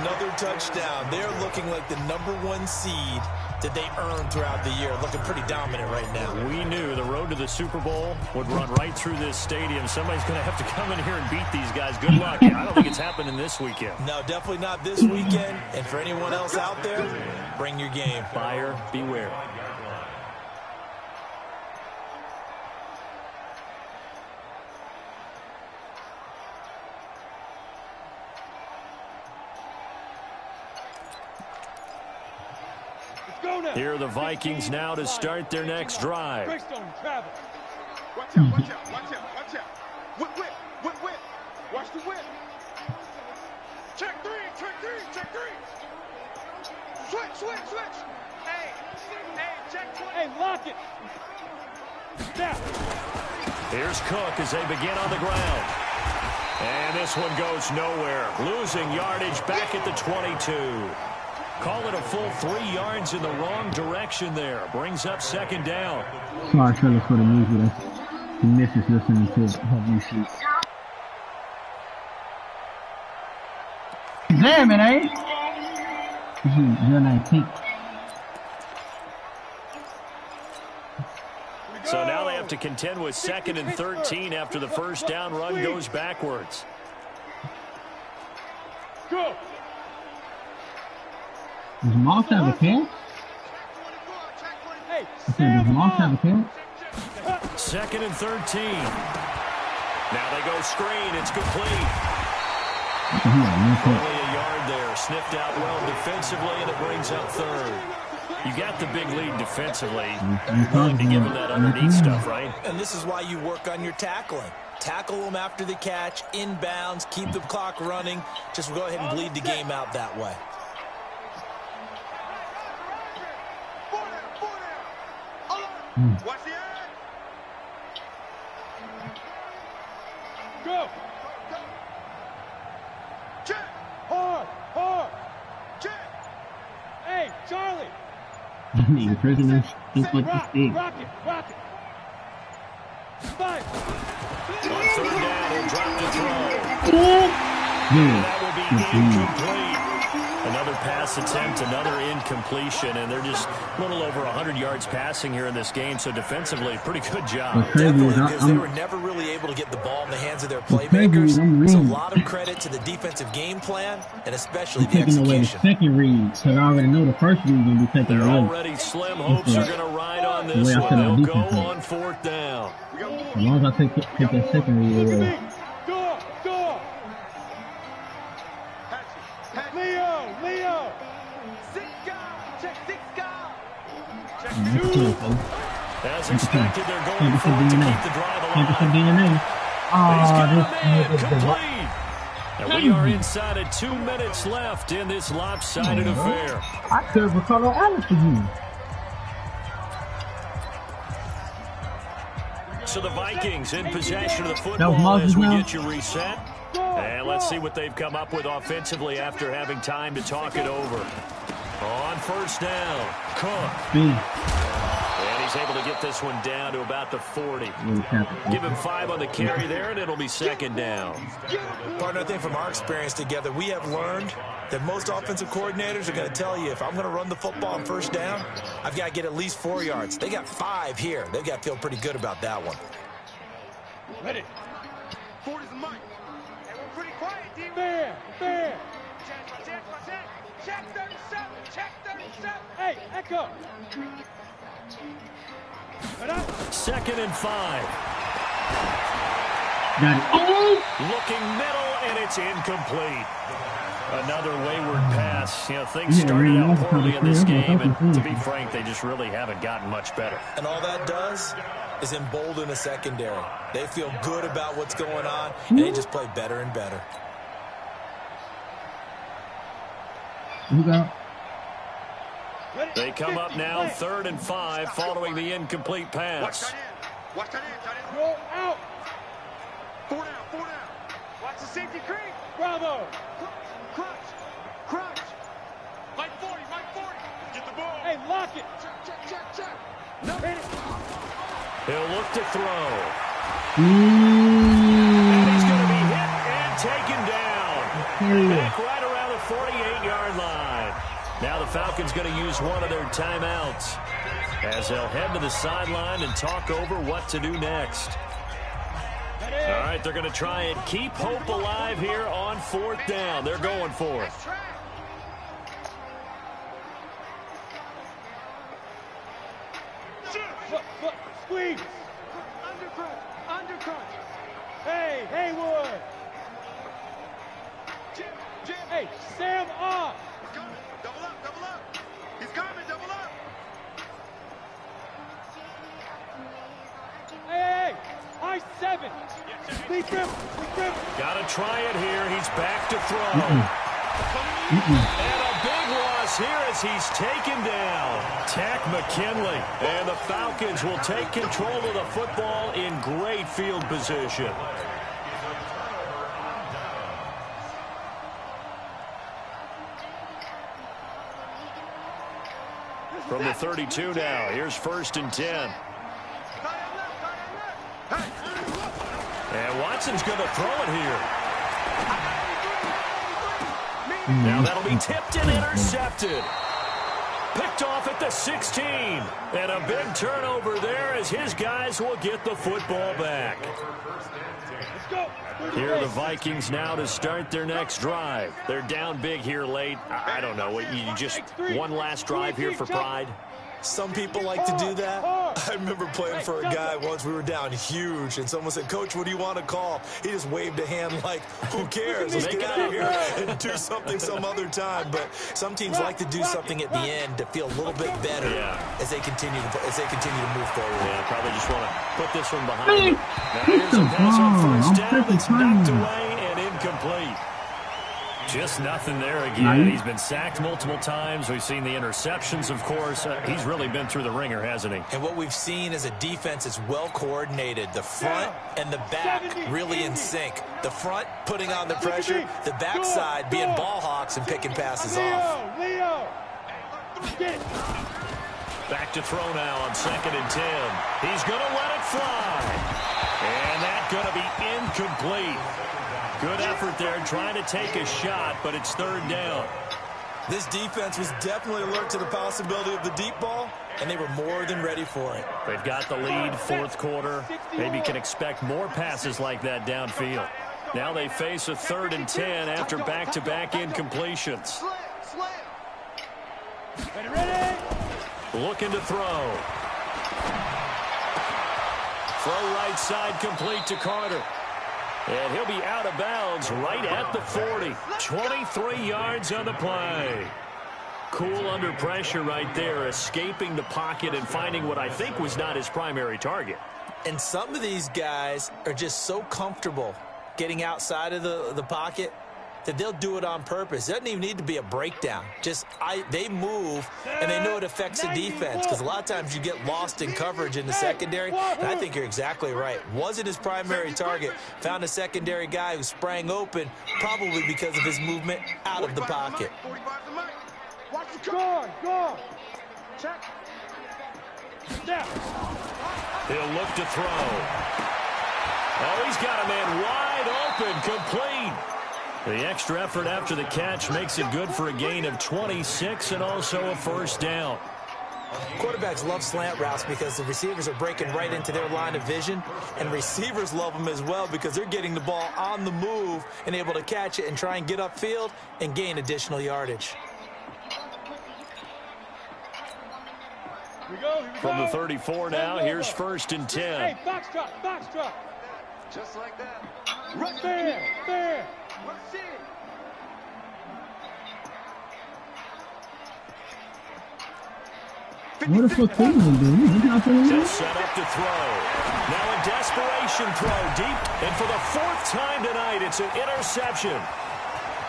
another touchdown. They're looking like the #1 seed that they earned throughout the year. Looking pretty dominant right now. We knew the road to the Super Bowl would run right through this stadium. Somebody's going to have to come in here and beat these guys. Good luck. I don't think it's happening this weekend. No, definitely not this weekend. And for anyone else out there, bring your game. Buyer beware. Here are the Vikings now to start their next drive. Watch out. Whip. Watch the whip. Check three. Switch. Hey, check 20. Hey, lock it. Step. Here's Cook as they begin on the ground. And this one goes nowhere. Losing yardage back at the 22. Call it a full 3 yards in the wrong direction there. Brings up second down. Sorry, fellas, for the music. He misses listening to help me see. Damn it, eh? This is your 19th. So now they have to contend with 2nd and 13 after the first down run goes backwards. Go. Does Moss have a catch? Hey, Does Moss have a catch? 2nd and 13. Now they go screen. It's complete. Only a yard there. Sniffed out well defensively, and it brings up 3rd. You got the big lead defensively. Willing to give them that underneath stuff, right? And this is why you work on your tackling. Tackle them after the catch, inbounds, keep the clock running. Just go ahead and bleed the game out that way. Watch the end. Go. Check. Hard. Check. Hey, Charlie. The prisoners think like the stick. Rock it. Five. On 3rd down, he'll drop to throw. Yeah. That will be incomplete. Another pass attempt, another incompletion, and they're just a little over 100 yards passing here in this game, so defensively, pretty good job. Definitely, because they were never really able to get the ball in the hands of their playmakers. So a lot of credit to the defensive game plan, and especially the taking away the execution. second read, because I already know the first read is going to be taken They're away. already slim hopes are going to ride on this one. They'll go on 4th down. As long as I take that second read away. Leo. As expected, they're going for it to keep the drive alive. He's got a man complete. And we are inside of 2 minutes left in this lopsided affair. I could have Ricardo Allen for you. So the Vikings in possession of the football as we get you reset. And let's see what they've come up with offensively after having time to talk it over. On 1st down, Cook. And he's able to get this one down to about the 40. Give him 5 on the carry there, and it'll be 2nd down. Partner, I think from our experience together, we have learned that most offensive coordinators are going to tell you, if I'm going to run the football on 1st down, I've got to get at least 4 yards. They got 5 here. They've got to feel pretty good about that one. Ready. 40's the mic. And we're pretty quiet, D. Fair. Check 37. Hey, echo. 2nd and 5. Got it. Looking middle, and it's incomplete. Another wayward pass. You know, things started out poorly in this game, and to be frank, they just really haven't gotten much better. And all that does is embolden the secondary. They feel good about what's going on, and they just play better and better. They come up now 3rd and 5 following the incomplete pass. Watch that in. Roll out. 4 down. Watch the safety creep. Bravo. Crunch. Mike 40. Get the ball. Hey, lock it. Check. No. Hit it. He'll look to throw. And he's going to be hit and taken down. Back right around the 48-yard line. Now the Falcons going to use one of their timeouts as they'll head to the sideline and talk over what to do next. All right, they're going to try and keep hope alive here on 4th down. They're going for it. Squeeze. Undercrunch. Hey, Haywood. Jim. Hey, Sam off. He's coming. Double up. He's coming. Double up. Hey. High 7. Lead grip. Got to try it here. He's back to throw. And a big loss here as he's taken down. Tack McKinley. And the Falcons will take control of the football in great field position. From the 32 now, here's 1st and 10. And Watson's going to throw it here. Now that'll be tipped and intercepted. Picked off at the 16. And a big turnover there as his guys will get the football back. Here are the Vikings now to start their next drive. They're down big here late. I don't know. You just one last drive here for pride? Some people like to do that. I remember playing for a guy once. We were down huge, and someone said, "Coach, what do you want to call?" He just waved a hand like, "Who cares? Let's get out of here and do something some other time." But some teams like to do something at the end to feel a little bit better as they continue to move forward. Yeah, probably just want to put this one behind them. Now here's a pass on 1st down. It's knocked away and incomplete. Just nothing there again. He's been sacked multiple times. We've seen the interceptions, of course. He's really been through the ringer, hasn't he? And what we've seen is a defense that's well coordinated. The front and the back really in sync. The front putting on the pressure, the backside being ball hawks and picking passes off. Back to throw now on 2nd and 10. He's going to let it fly. And that's going to be incomplete. Good effort there trying to take a shot, but it's 3rd down. This defense was definitely alert to the possibility of the deep ball, and they were more than ready for it. They've got the lead 4th quarter. Maybe can expect more passes like that downfield. Now they face a 3rd and 10 after back-to-back incompletions. Looking to throw. Throw right side complete to Carter. And he'll be out of bounds right at the 40. 23 yards on the play. Cool under pressure right there, escaping the pocket and finding what I think was not his primary target. And some of these guys are just so comfortable getting outside of the pocket that they'll do it on purpose. It doesn't even need to be a breakdown. They move, and they know it affects the defense, because a lot of times you get lost in coverage in the secondary, and I think you're exactly right. Wasn't his primary target. Found a secondary guy who sprang open, probably because of his movement out of the pocket. Watch the guard. Check. He'll look to throw. Oh, he's got a man wide open, complete. The extra effort after the catch makes it good for a gain of 26 and also a 1st down. Quarterbacks love slant routes because the receivers are breaking right into their line of vision, and receivers love them as well because they're getting the ball on the move and able to catch it and try and get upfield and gain additional yardage. From the 34 now, here's 1st and 10. Hey, box drop. Just like that. Right there. Let's see it. What the fuck Cleveland doing? He'll set up to throw. Now a desperation throw deep, and for the 4th time tonight, it's an interception.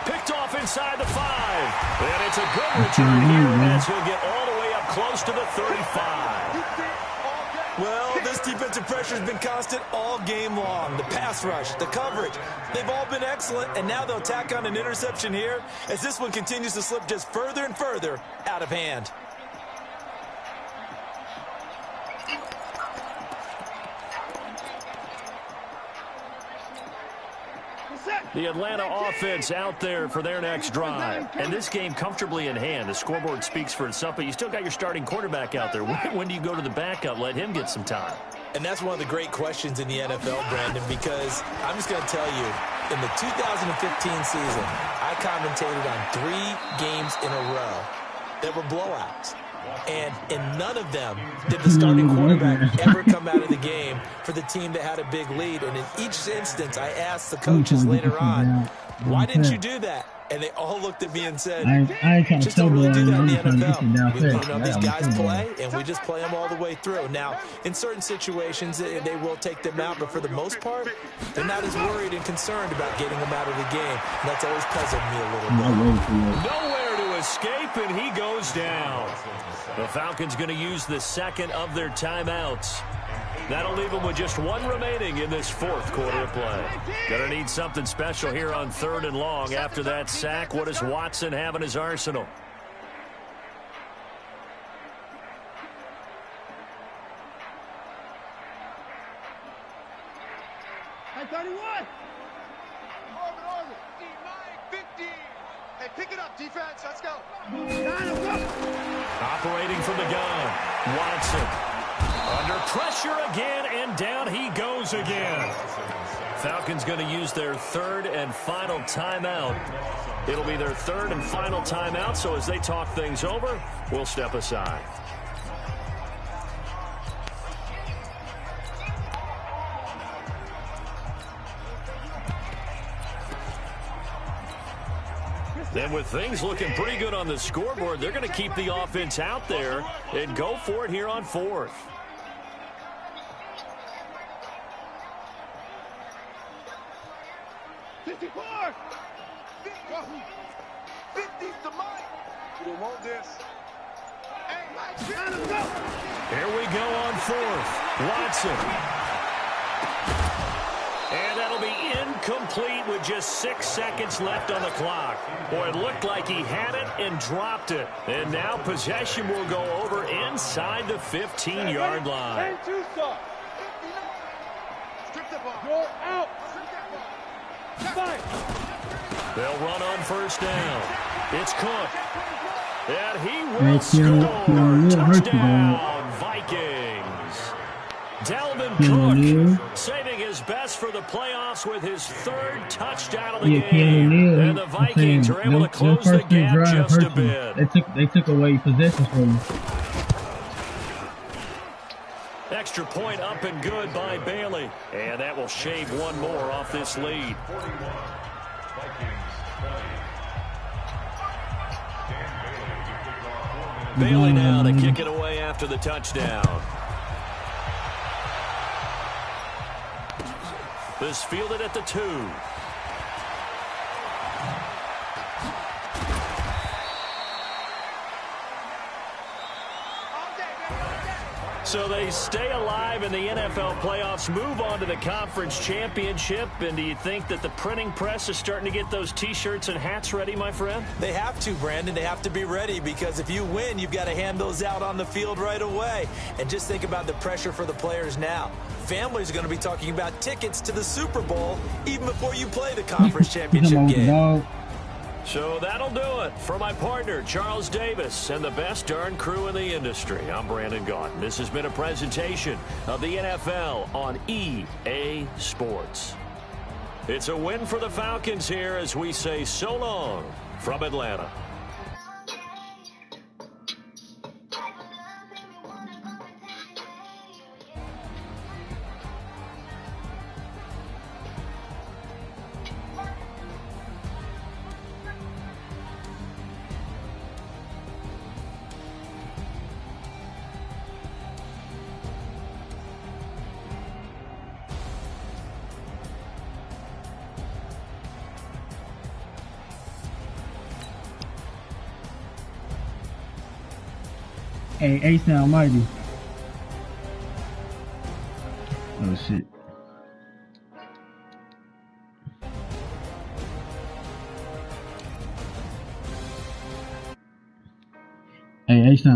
Picked off inside the 5. And it's a good return here as he'll get all the way up close to the 35. Well, this defensive pressure has been constant all game long. The pass rush, the coverage, they've all been excellent, and now they'll tack on an interception here as this one continues to slip just further and further out of hand. The Atlanta offense out there for their next drive. And this game comfortably in hand. The scoreboard speaks for itself, but you still got your starting quarterback out there. When do you go to the backup, let him get some time? And that's one of the great questions in the NFL, Brandon, because I'm just going to tell you, in the 2015 season, I commentated on 3 games in a row that were blowouts. And in none of them did the starting quarterback ever come out of the game for the team that had a big lead. And in each instance, I asked the coaches later on, why didn't you do that? and they all looked at me and said, I ain't trying to just don't really do that in the NFL. NFL. These guys play, and we just play them all the way through. Now, in certain situations, they will take them out, but for the most part, they're not as worried and concerned about getting them out of the game. And that's always puzzled me a little bit. Nowhere to escape, and he goes down. The Falcons going to use the second of their timeouts. That'll leave them with just one remaining in this fourth quarter of play. Going to need something special here on 3rd and long. After that sack, what does Watson have in his arsenal? Hey, 31. Orbit. 15. Hey, pick it up, defense. Let's go. Operating from the gun, Watson. Under pressure again, and down he goes again. Falcons going to use their 3rd and final timeout. It'll be their 3rd and final timeout, so as they talk things over, we'll step aside. Then with things looking pretty good on the scoreboard, they're going to keep the offense out there and go for it here on 4th. 54. 50's the mic. You don't want this. Hey, Mike, let's go. Here we go on 4th. Watson. And that'll be incomplete with just 6 seconds left on the clock. Boy, it looked like he had it and dropped it. And now possession will go over inside the 15-yard line. And 2 stop. Strip the ball. You're out. Fight. They'll run on 1st down. It's Cook. And he will score. Touchdown, Vikings. Dalvin Cook saving his best for the playoffs with his 3rd touchdown of the game. And the Vikings are able to close the gap just a bit. They took away possessions from him. Extra point up and good by Bailey. And that will shave one more off this lead. Bailey now to kick it away after the touchdown. This fielded at the 2. So they stay alive in the NFL playoffs, move on to the conference championship. And do you think that the printing press is starting to get those T-shirts and hats ready, my friend? They have to, Brandon. They have to be ready because if you win, you've got to hand those out on the field right away. And just think about the pressure for the players now. Families are going to be talking about tickets to the Super Bowl even before you play the conference championship game. So that'll do it. For my partner, Charles Davis, and the best darn crew in the industry, I'm Brandon Gaudin. This has been a presentation of the NFL on EA Sports. It's a win for the Falcons here as we say so long from Atlanta. Hey, Ace now, Mighty. Oh, shit. Hey, Ace now.